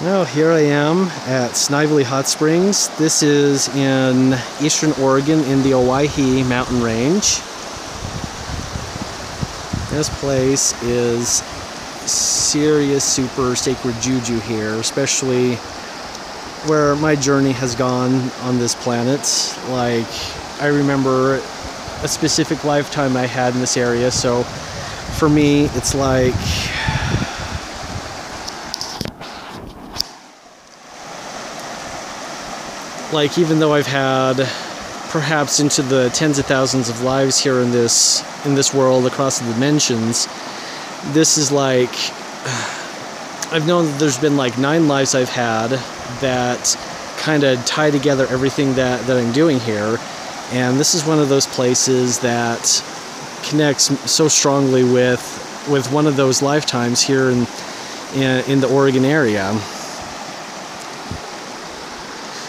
Well, here I am at Snively Hot Springs. This is in eastern Oregon in the Owyhee mountain range. This place is serious, super sacred juju here, especially where my journey has gone on this planet. Like, I remember a specific lifetime I had in this area, so for me, it's like even though I've had perhaps into the tens of thousands of lives here in this world across the dimensions, this is like, I've known that there's been like 9 lives I've had that kind of tie together everything that I'm doing here, and this is one of those places that connects so strongly with one of those lifetimes here in the Oregon area.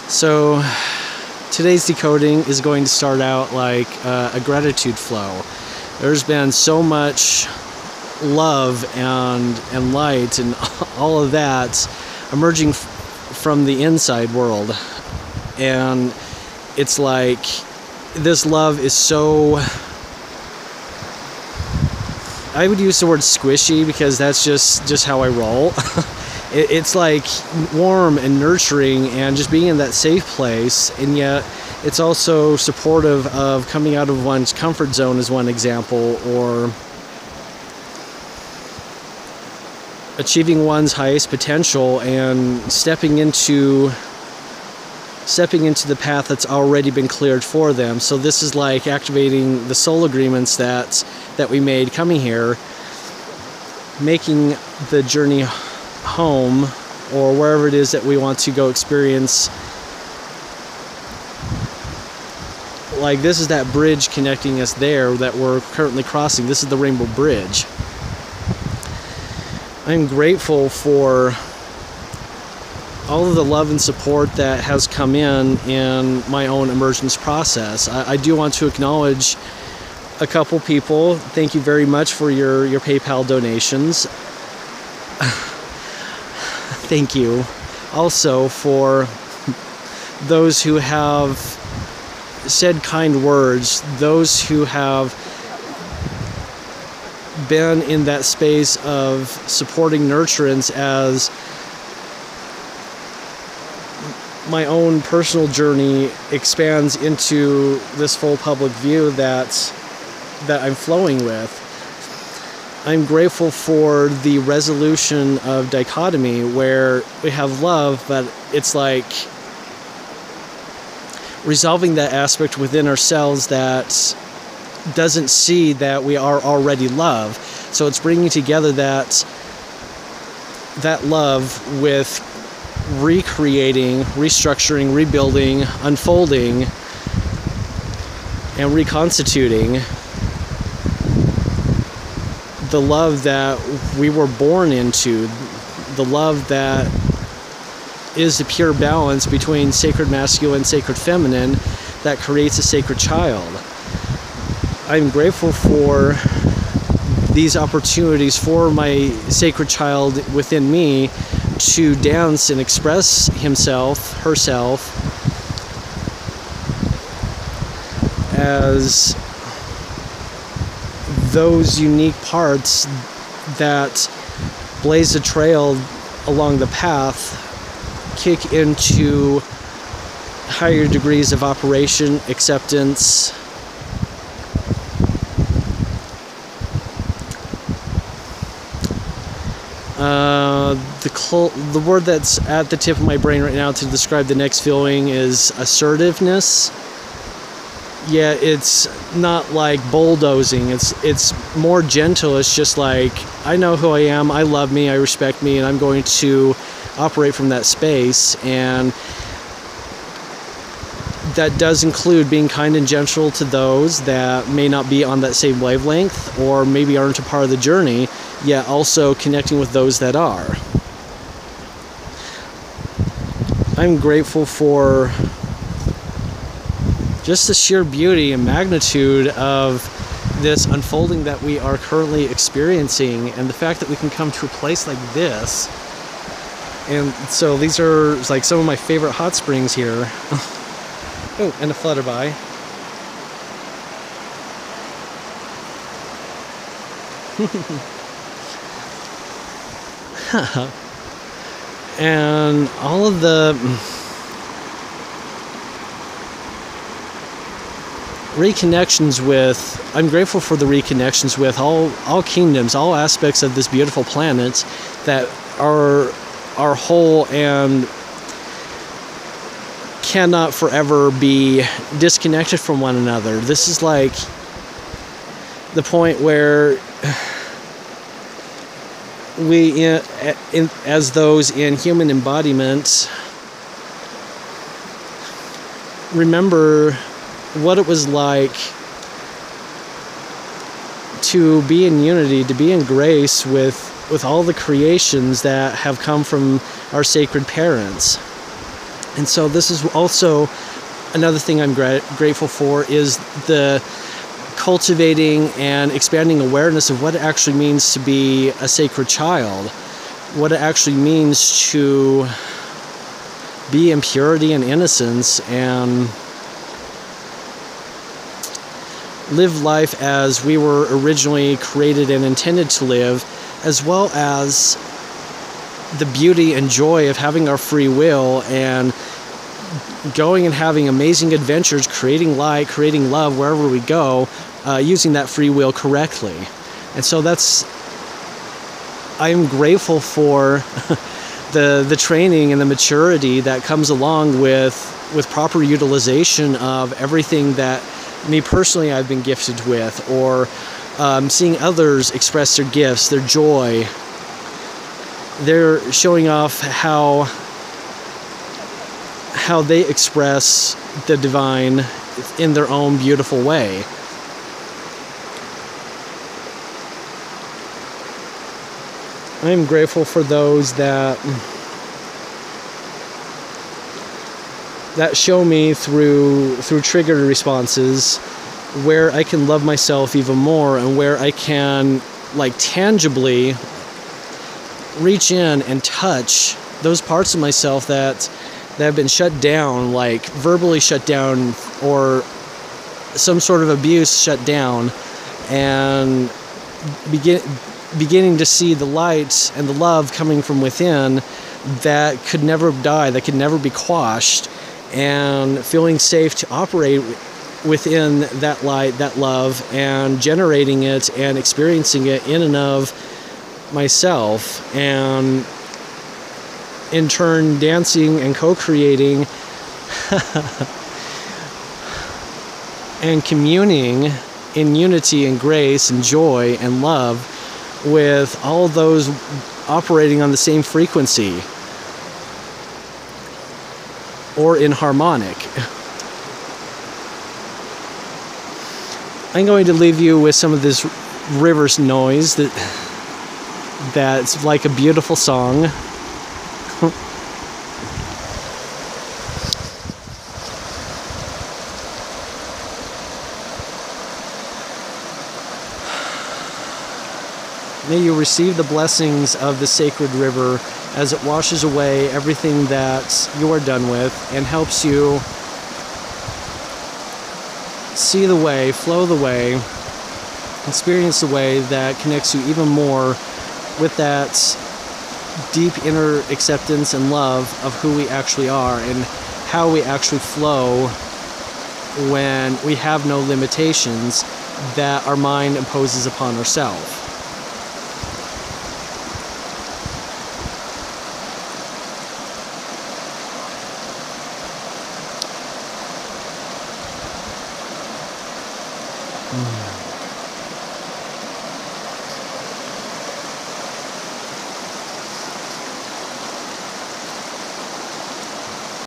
So today's decoding is going to start out like a gratitude flow. There's been so much love and light and all of that emerging from the inside world, and it's like this love is so, I would use the word squishy because that's just how I roll. It's like warm and nurturing and just being in that safe place, and yet it's also supportive of coming out of one's comfort zone as one example, or achieving one's highest potential and stepping into the path that's already been cleared for them. So this is like activating the soul agreements that we made coming here, making the journey home or wherever it is that we want to go experience. Like, this is that bridge connecting us there that we're currently crossing. This is the Rainbow Bridge. I'm grateful for all of the love and support that has come in my own emergence process. I do want to acknowledge a couple people. Thank you very much for your PayPal donations. Thank you also for those who have said kind words, those who have been in that space of supporting nurturance as my own personal journey expands into this full public view that I'm flowing with. I'm grateful for the resolution of dichotomy where we have love, but it's like resolving that aspect within ourselves that doesn't see that we are already love. So it's bringing together that love with recreating, restructuring, rebuilding, unfolding, and reconstituting the love that we were born into, the love that is the pure balance between sacred masculine and sacred feminine that creates a sacred child. I'm grateful for these opportunities for my sacred child within me to dance and express himself, herself, as those unique parts that blaze a trail along the path, kick into higher degrees of operation, acceptance, the word that's at the tip of my brain right now to describe the next feeling is assertiveness. Yeah, it's not like bulldozing. It's more gentle. It's just like, I know who I am, I love me, I respect me, and I'm going to operate from that space. And that does include being kind and gentle to those that may not be on that same wavelength or maybe aren't a part of the journey, yet also connecting with those that are. I'm grateful for just the sheer beauty and magnitude of this unfolding that we are currently experiencing, and the fact that we can come to a place like this And so these are like some of my favorite hot springs here. Oh, and a flutterby. And all of the reconnections with, I'm grateful for the reconnections with all kingdoms, all aspects of this beautiful planet that are whole and cannot forever be disconnected from one another. This is like the point where we, as those in human embodiment, remember what it was like to be in unity, to be in grace with all the creations that have come from our sacred parents. And so this is also another thing I'm grateful for, is the cultivating and expanding awareness of what it actually means to be a sacred child, what it actually means to be in purity and innocence and live life as we were originally created and intended to live, as well as the beauty and joy of having our free will and going and having amazing adventures, creating light, creating love wherever we go, using that free will correctly. And so I am grateful for the training and the maturity that comes along with proper utilization of everything that me personally I've been gifted with, or seeing others express their gifts, their joy. They're showing off how they express the divine in their own beautiful way. I am grateful for those that show me through triggered responses where I can love myself even more, and where I can like tangibly reach in and touch those parts of myself that have been shut down, like verbally shut down, or some sort of abuse shut down, and beginning to see the light and the love coming from within that could never die, that could never be quashed, and feeling safe to operate within that light, that love, and generating it and experiencing it in and of myself, and in turn dancing and co-creating and communing in unity and grace and joy and love with all those operating on the same frequency or in harmonic. I'm going to leave you with some of this river's noise that's like a beautiful song. May you receive the blessings of the sacred river as it washes away everything that you are done with and helps you see the way, flow the way, experience the way that connects you even more with that deep inner acceptance and love of who we actually are and how we actually flow when we have no limitations that our mind imposes upon ourselves.